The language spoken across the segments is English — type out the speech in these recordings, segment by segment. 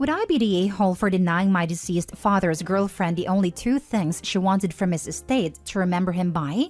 Would I be the a-hole for denying my deceased father's girlfriend the only two things she wanted from his estate to remember him by?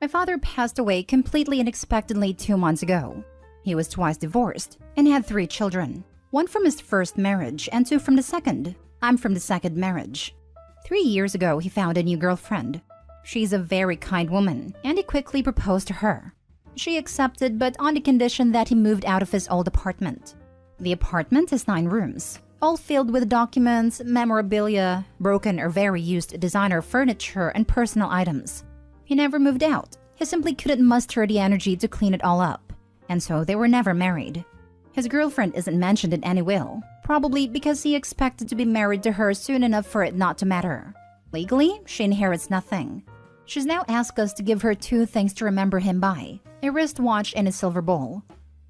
My father passed away completely unexpectedly 2 months ago. He was twice divorced and had 3 children, 1 from his first marriage and 2 from the second. I'm from the second marriage. 3 years ago, he found a new girlfriend. She's a very kind woman, and he quickly proposed to her. She accepted, but on the condition that he moved out of his old apartment. The apartment has 9 rooms, all filled with documents, memorabilia, broken or very used designer furniture, and personal items. He never moved out. He simply couldn't muster the energy to clean it all up, and so they were never married. His girlfriend isn't mentioned in any will, probably because he expected to be married to her soon enough for it not to matter. Legally, she inherits nothing. She's now asked us to give her 2 things to remember him by: a wristwatch and a silver bowl.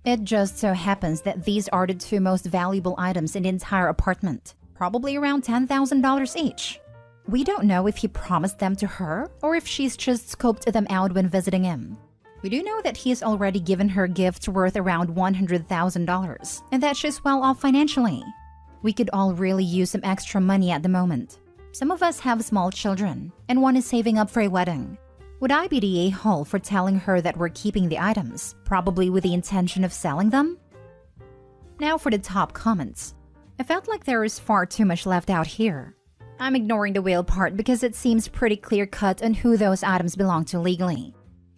It just so happens that these are the 2 most valuable items in the entire apartment, probably around $10,000 each. We don't know if he promised them to her or if she's just scoped them out when visiting him. We do know that he's already given her gifts worth around $100,000 and that she's well off financially. We could all really use some extra money at the moment. Some of us have small children, and one is saving up for a wedding. Would I be the a-hole for telling her that we're keeping the items, probably with the intention of selling them? Now for the top comments. I felt like there is far too much left out here. I'm ignoring the will part because it seems pretty clear-cut on who those items belong to legally.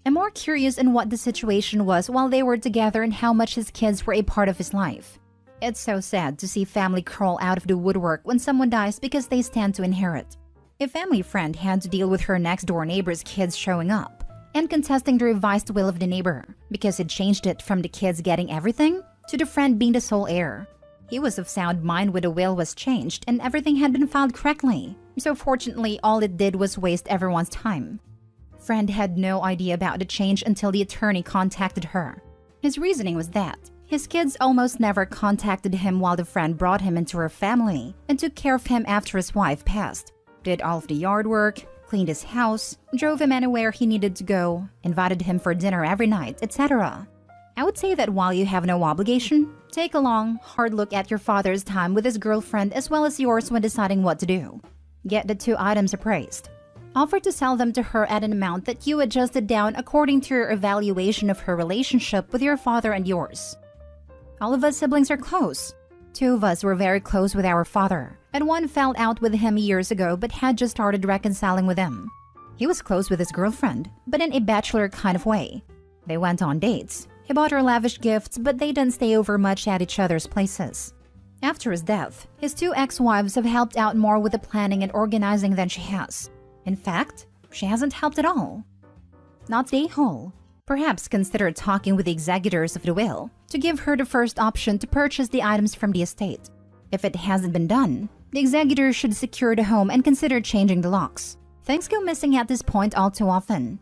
I'm more curious in what the situation was while they were together and how much his kids were a part of his life. It's so sad to see family crawl out of the woodwork when someone dies because they stand to inherit. A family friend had to deal with her next-door neighbor's kids showing up and contesting the revised will of the neighbor because it changed it from the kids getting everything to the friend being the sole heir. He was of sound mind when the will was changed and everything had been filed correctly, so fortunately all it did was waste everyone's time. Friend had no idea about the change until the attorney contacted her. His reasoning was that his kids almost never contacted him while the friend brought him into her family and took care of him after his wife passed, did all of the yard work, cleaned his house, drove him anywhere he needed to go, invited him for dinner every night, etc. I would say that while you have no obligation, take a long, hard look at your father's time with his girlfriend as well as yours when deciding what to do. Get the 2 items appraised. Offer to sell them to her at an amount that you adjusted down according to your evaluation of her relationship with your father and yours. All of us siblings are close. 2 of us were very close with our father, and 1 fell out with him years ago but had just started reconciling with him. He was close with his girlfriend, but in a bachelor kind of way. They went on dates. He bought her lavish gifts, but they didn't stay over much at each other's places. After his death, his 2 ex-wives have helped out more with the planning and organizing than she has. In fact, she hasn't helped at all. Not the a-hole. Perhaps consider talking with the executors of the will to give her the first option to purchase the items from the estate. If it hasn't been done, the executors should secure the home and consider changing the locks. Things go missing at this point all too often.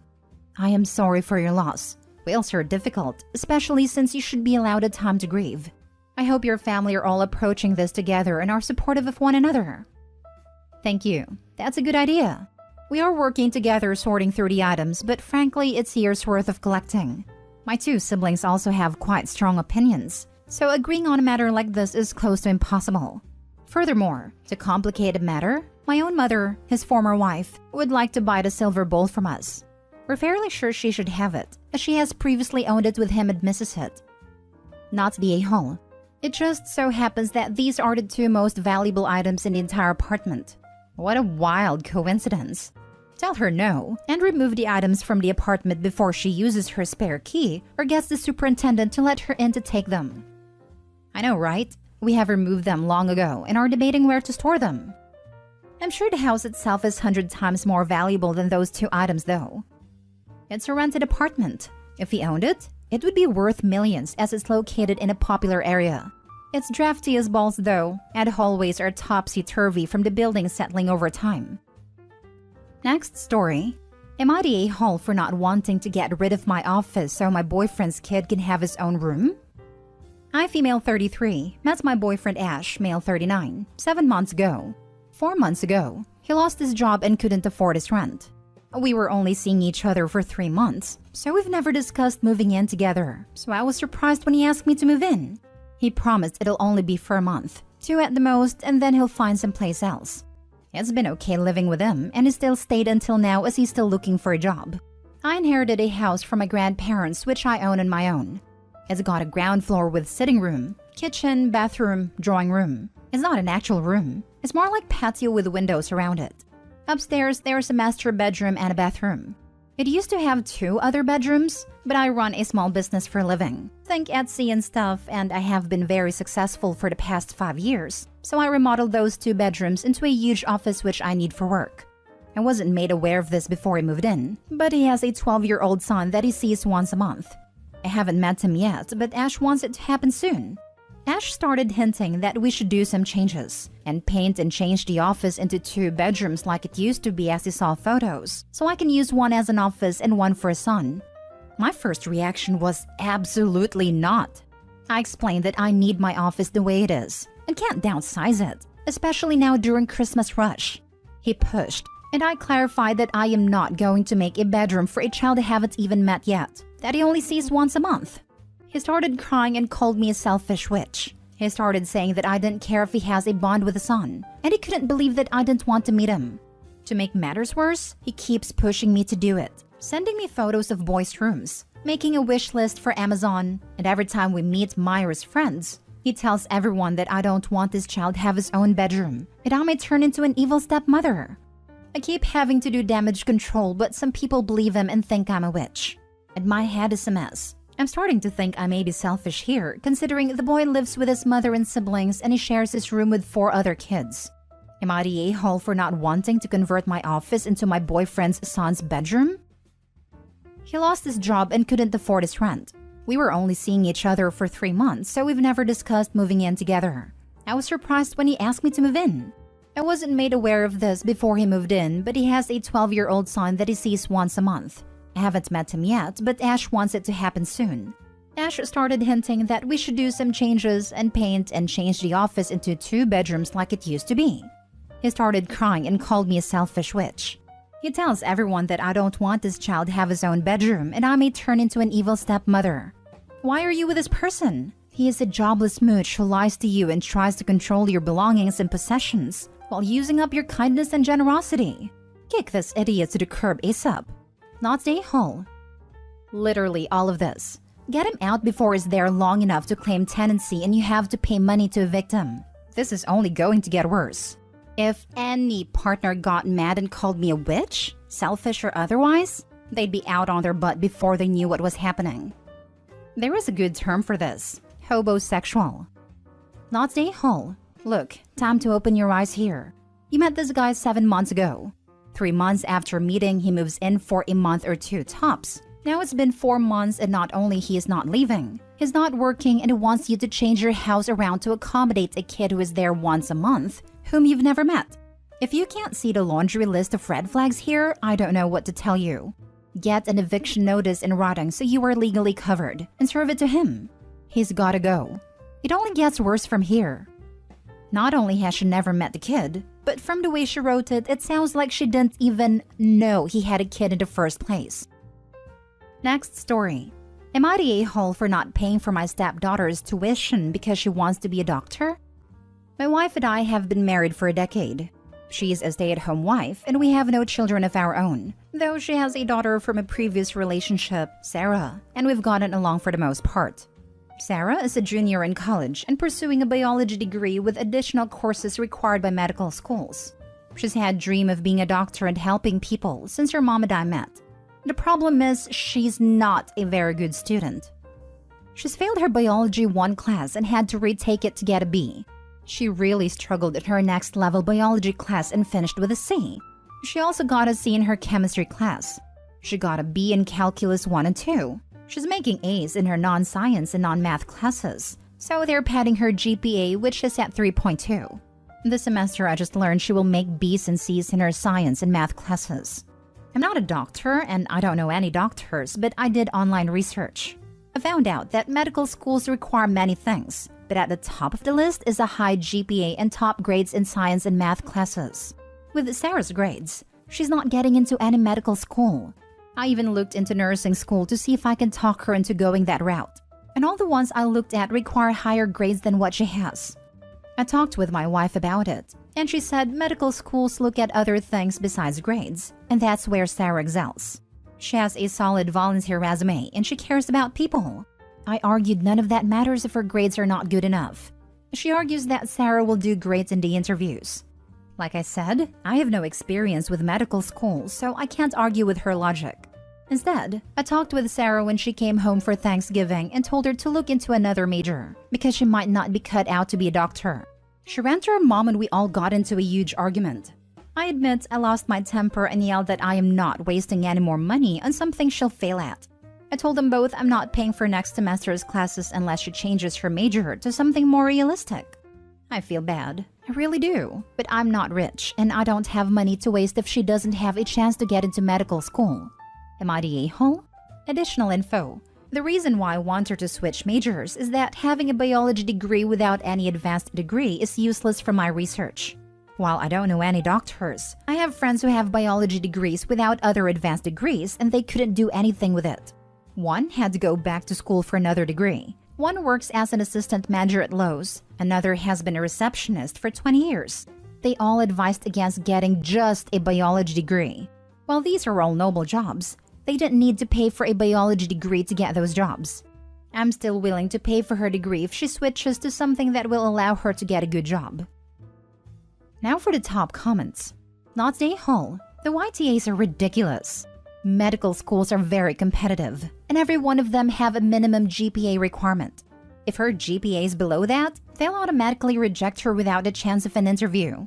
I am sorry for your loss. Wills are difficult, especially since you should be allowed a time to grieve. I hope your family are all approaching this together and are supportive of one another. Thank you. That's a good idea. We are working together sorting through the items, but frankly, it's years worth of collecting. My 2 siblings also have quite strong opinions, so agreeing on a matter like this is close to impossible. Furthermore, to complicate the matter, my own mother, his former wife, would like to buy the silver bowl from us. We're fairly sure she should have it, as she has previously owned it with him and Mrs. Hitt. Not the a-hole. It just so happens that these are the 2 most valuable items in the entire apartment. What a wild coincidence. Tell her no, and remove the items from the apartment before she uses her spare key or gets the superintendent to let her in to take them. I know, right? We have removed them long ago and are debating where to store them. I'm sure the house itself is 100 times more valuable than those 2 items though. It's a rented apartment. If he owned it, it would be worth millions as it's located in a popular area. It's drafty as balls though, and hallways are topsy-turvy from the building settling over time. Next story. Am I the a-hole for not wanting to get rid of my office so my boyfriend's kid can have his own room? I, female 33, met my boyfriend Ash, male 39, 7 months ago. 4 months ago, he lost his job and couldn't afford his rent. We were only seeing each other for 3 months, so we've never discussed moving in together, so I was surprised when he asked me to move in. He promised it'll only be for a month, 2 at the most, and then he'll find someplace else. It's been okay living with him, and he still stayed until now as he's still looking for a job. I inherited a house from my grandparents, which I own on my own. It's got a ground floor with sitting room, kitchen, bathroom, drawing room. It's not an actual room. It's more like patio with windows around it. Upstairs, there's a master bedroom and a bathroom. It used to have 2 other bedrooms, but I run a small business for a living. Think Etsy and stuff, and I have been very successful for the past 5 years. So I remodeled those 2 bedrooms into a huge office which I need for work. I wasn't made aware of this before he moved in, but he has a 12-year-old son that he sees once a month. I haven't met him yet, but Ash wants it to happen soon. Ash started hinting that we should do some changes and paint and change the office into 2 bedrooms like it used to be as he saw photos, so I can use one as an office and one for a son. My first reaction was absolutely not. I explained that I need my office the way it is and can't downsize it, especially now during Christmas rush. He pushed, and I clarified that I am not going to make a bedroom for a child I haven't even met yet, that he only sees once a month. He started crying and called me a selfish witch. He started saying that I didn't care if he has a bond with a son, and he couldn't believe that I didn't want to meet him. To make matters worse, he keeps pushing me to do it, sending me photos of boys' rooms, making a wish list for Amazon, and every time we meet Myra's friends, he tells everyone that I don't want this child to have his own bedroom, and I may turn into an evil stepmother. I keep having to do damage control, but some people believe him and think I'm a witch. And my head is a mess. I'm starting to think I may be selfish here, considering the boy lives with his mother and siblings and he shares his room with 4 other kids. Am I the a-hole for not wanting to convert my office into my boyfriend's son's bedroom? He lost his job and couldn't afford his rent. We were only seeing each other for 3 months, so we've never discussed moving in together. I was surprised when he asked me to move in. I wasn't made aware of this before he moved in, but he has a 12-year-old son that he sees once a month. I haven't met him yet, but Ash wants it to happen soon. Ash started hinting that we should do some changes and paint and change the office into 2 bedrooms like it used to be. He started crying and called me a selfish witch. He tells everyone that I don't want this child to have his own bedroom and I may turn into an evil stepmother. Why are you with this person? He is a jobless mooch who lies to you and tries to control your belongings and possessions while using up your kindness and generosity. Kick this idiot to the curb ASAP. Not a hole. Literally all of this. Get him out before he's there long enough to claim tenancy and you have to pay money to evict him. This is only going to get worse. If any partner got mad and called me a witch, selfish or otherwise, they'd be out on their butt before they knew what was happening. There is a good term for this. Hobosexual. Not a hole. Look, time to open your eyes here. You met this guy 7 months ago. 3 months after meeting, he moves in for a month or 2 tops. Now it's been 4 months and not only he is not leaving, he's not working and he wants you to change your house around to accommodate a kid who is there once a month, whom you've never met. If you can't see the laundry list of red flags here, I don't know what to tell you. Get an eviction notice in writing so you are legally covered and serve it to him. He's gotta go. It only gets worse from here. Not only has she never met the kid, but from the way she wrote it, it sounds like she didn't even know he had a kid in the first place. Next story. Am I the a-hole for not paying for my stepdaughter's tuition because she wants to be a doctor? My wife and I have been married for a decade. She's a stay-at-home wife and we have no children of our own, though she has a daughter from a previous relationship, Sarah, and we've gotten along for the most part. Sarah is a junior in college and pursuing a biology degree with additional courses required by medical schools. She's had a dream of being a doctor and helping people since her mom and I met. The problem is she's not a very good student. She's failed her biology 1 class and had to retake it to get a B. She really struggled at her next level biology class and finished with a C. She also got a C in her chemistry class. She got a B in calculus 1 and 2. She's making A's in her non-science and non-math classes, so they're padding her GPA, which is at 3.2. This semester, I just learned she will make B's and C's in her science and math classes. I'm not a doctor, and I don't know any doctors, but I did online research. I found out that medical schools require many things, but at the top of the list is a high GPA and top grades in science and math classes. With Sarah's grades, she's not getting into any medical school. I even looked into nursing school to see if I can talk her into going that route. And all the ones I looked at require higher grades than what she has. I talked with my wife about it, and she said medical schools look at other things besides grades, and that's where Sarah excels. She has a solid volunteer resume, and she cares about people. I argued none of that matters if her grades are not good enough. She argues that Sarah will do great in the interviews. Like I said, I have no experience with medical school, so I can't argue with her logic. Instead, I talked with Sarah when she came home for Thanksgiving and told her to look into another major, because she might not be cut out to be a doctor. She ran to her mom and we all got into a huge argument. I admit I lost my temper and yelled that I am not wasting any more money on something she'll fail at. I told them both I'm not paying for next semester's classes unless she changes her major to something more realistic. I feel bad. I really do. But I'm not rich, and I don't have money to waste if she doesn't have a chance to get into medical school. Am I the a-hole? Additional info. The reason why I want her to switch majors is that having a biology degree without any advanced degree is useless for my research. While I don't know any doctors, I have friends who have biology degrees without other advanced degrees and they couldn't do anything with it. One had to go back to school for another degree. One works as an assistant manager at Lowe's. Another has been a receptionist for 20 years. They all advised against getting just a biology degree. While these are all noble jobs, they didn't need to pay for a biology degree to get those jobs. I'm still willing to pay for her degree if she switches to something that will allow her to get a good job. Now for the top comments. Not the a-hole. The YTAs are ridiculous. Medical schools are very competitive, and every one of them have a minimum GPA requirement. If her GPA is below that, they'll automatically reject her without a chance of an interview.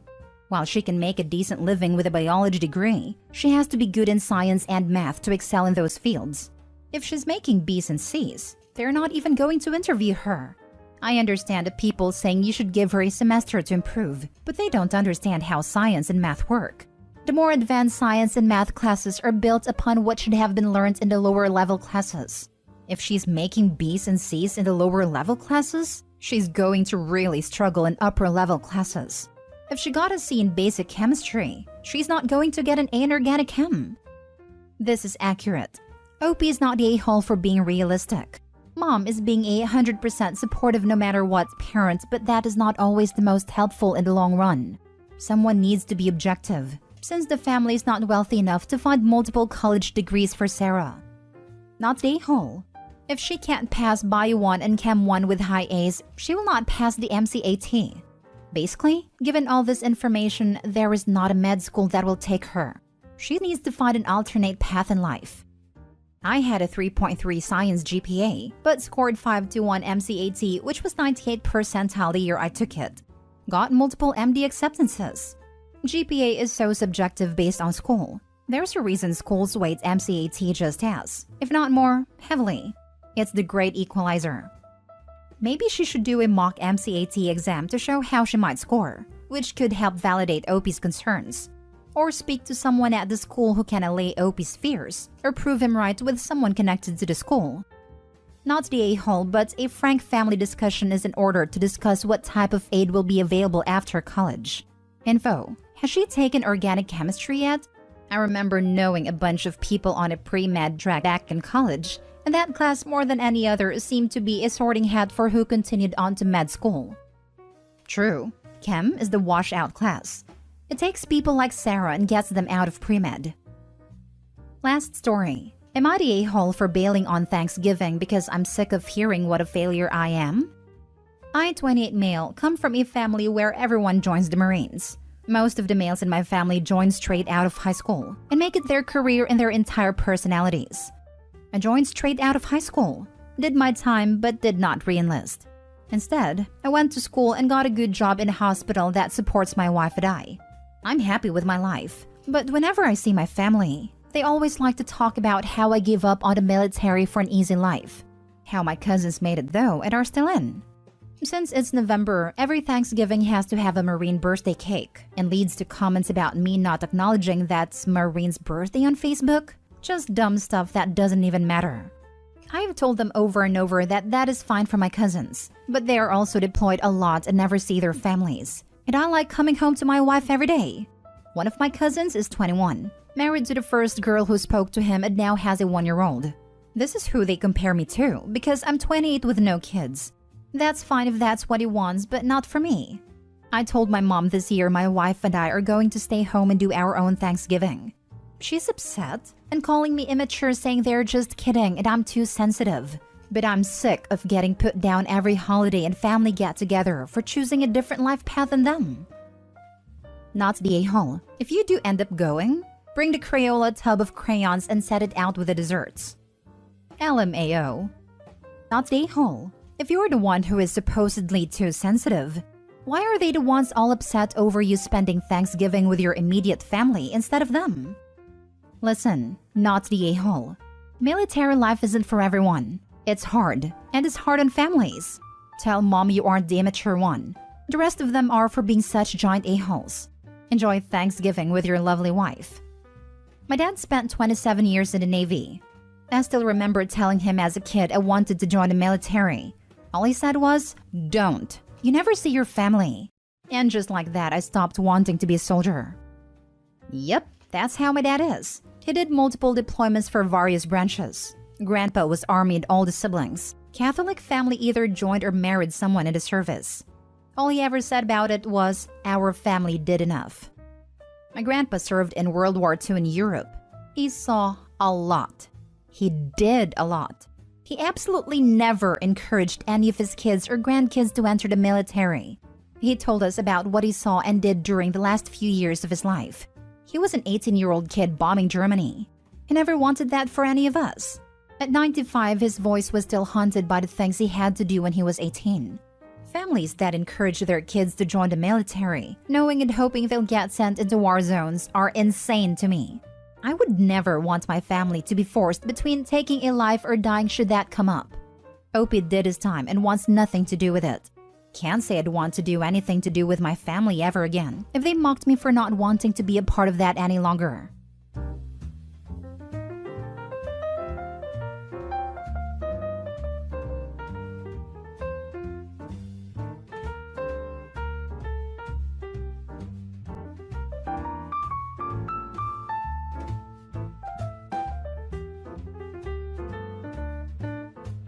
While she can make a decent living with a biology degree, she has to be good in science and math to excel in those fields. If she's making B's and C's, they're not even going to interview her. I understand people saying you should give her a semester to improve, but they don't understand how science and math work. The more advanced science and math classes are built upon what should have been learned in the lower level classes. If she's making B's and C's in the lower level classes, she's going to really struggle in upper level classes. If she got a C in basic chemistry, she's not going to get an A in organic chem. This is accurate. OP is not the a-hole for being realistic. Mom is being 100% supportive no matter what parent, but that is not always the most helpful in the long run. Someone needs to be objective, since the family is not wealthy enough to fund multiple college degrees for Sarah. Not the a-hole. If she can't pass Bio 1 and Chem 1 with high A's, she will not pass the MCAT. Basically, given all this information, there is not a med school that will take her. She needs to find an alternate path in life. I had a 3.3 science GPA, but scored 521 MCAT, which was 98th percentile the year I took it. Got multiple MD acceptances. GPA is so subjective based on school. There's a reason schools weight MCAT just as, if not more, heavily. It's the great equalizer. Maybe she should do a mock MCAT exam to show how she might score, which could help validate OP's concerns. Or speak to someone at the school who can allay OP's fears, or prove him right with someone connected to the school. Not the a-hole, but a frank family discussion is in order to discuss what type of aid will be available after college. Info. Has she taken organic chemistry yet? I remember knowing a bunch of people on a pre-med track back in college, and that class more than any other seemed to be a sorting hat for who continued on to med school. True, Chem is the washout class. It takes people like Sarah and gets them out of pre-med. Last story. Am I the a-hole for bailing on Thanksgiving because I'm sick of hearing what a failure I am? I, 28 male, come from a family where everyone joins the Marines. Most of the males in my family join straight out of high school and make it their career in their entire personalities. I joined straight out of high school, did my time but did not re-enlist. Instead, I went to school and got a good job in a hospital that supports my wife and I. I'm happy with my life, but whenever I see my family, they always like to talk about how I gave up on the military for an easy life. How my cousins made it though and are still in. Since it's November, every Thanksgiving has to have a Marine birthday cake and leads to comments about me not acknowledging that's Marine's birthday on Facebook. Just dumb stuff that doesn't even matter. I've told them over and over that that is fine for my cousins, but they are also deployed a lot and never see their families. And I like coming home to my wife every day. One of my cousins is 21, married to the first girl who spoke to him and now has a 1-year-old. This is who they compare me to because I'm 28 with no kids. That's fine if that's what he wants, but not for me. I told my mom this year my wife and I are going to stay home and do our own Thanksgiving. She's upset and calling me immature, saying they're just kidding and I'm too sensitive. But I'm sick of getting put down every holiday and family get-together for choosing a different life path than them. Not the a-hole. If you do end up going, bring the Crayola tub of crayons and set it out with the desserts. LMAO. Not the a-hole. If you're the one who is supposedly too sensitive, why are they the ones all upset over you spending Thanksgiving with your immediate family instead of them? Listen, not the a-hole. Military life isn't for everyone. It's hard, and it's hard on families. Tell mom you aren't the immature one. The rest of them are for being such giant a-holes. Enjoy Thanksgiving with your lovely wife. My dad spent 27 years in the Navy. I still remember telling him as a kid I wanted to join the military. All he said was, "Don't. You never see your family." And just like that, I stopped wanting to be a soldier. Yep, that's how my dad is. He did multiple deployments for various branches. Grandpa was Army and all the siblings. Catholic family either joined or married someone in the service. All he ever said about it was, "Our family did enough." My grandpa served in World War II in Europe. He saw a lot. He did a lot. He absolutely never encouraged any of his kids or grandkids to enter the military. He told us about what he saw and did during the last few years of his life. He was an 18-year-old kid bombing Germany. He never wanted that for any of us. At 95, his voice was still haunted by the things he had to do when he was 18. Families that encourage their kids to join the military, knowing and hoping they'll get sent into war zones, are insane to me. I would never want my family to be forced between taking a life or dying should that come up. Opie did his time and wants nothing to do with it. Can't say I'd want to do anything to do with my family ever again if they mocked me for not wanting to be a part of that any longer.